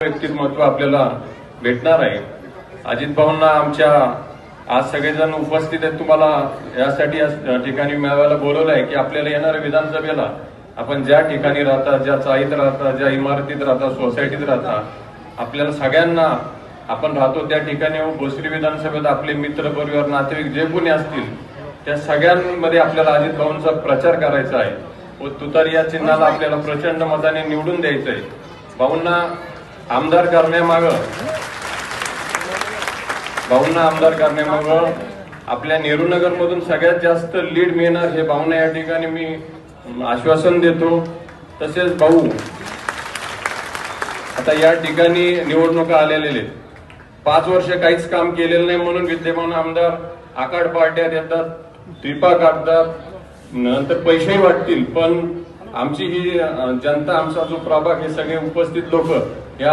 व्यक्तिमत्व आपल्याला भेटणार आहे। अजित भाऊंना आमच्या आज सगळेजण उपस्थित आहेत, तुम्हाला यासाठी या ठिकाणी मेळाव्याला बोलवलं आहे की आपल्याला येणाऱ्या विधानसभेला आपण ज्या ठिकाणी राहता, ज्या चाळीत राहता, ज्या इमारतीत राहता, सोसायटीत राहता, आपल्याला सगळ्यांना आपण राहतो त्या ठिकाणी भोसरी विधानसभेत आपले मित्र परिवार नातेवाईक जे कोणी असतील त्या सगळ्यांमध्ये आपल्याला अजित भाऊंचा प्रचार करायचा आहे व तुतारी या चिन्हाला आपल्याला प्रचंड मताने निवडून द्यायचं आहे। भाऊंना आमदार करण्यामागं आपल्या नेहरूनगर मधून सगळ्यात जास्त लीड मिळणार हे भाऊंना या ठिकाणी मी आश्वासन देतो। तसेच भाऊ आता या ठिकाणी निवडणुका आलेले 5 वर्ष काहीच काम केलेलं नाही म्हणून विद्यमान आमदार आकाड पार्ट्यात येतात, ट्रिपा काढतात, नंतर पैसेही वाटतील, पण आमची ही जनता, आमचा जो प्रभाग, हे सगळे उपस्थित लोक या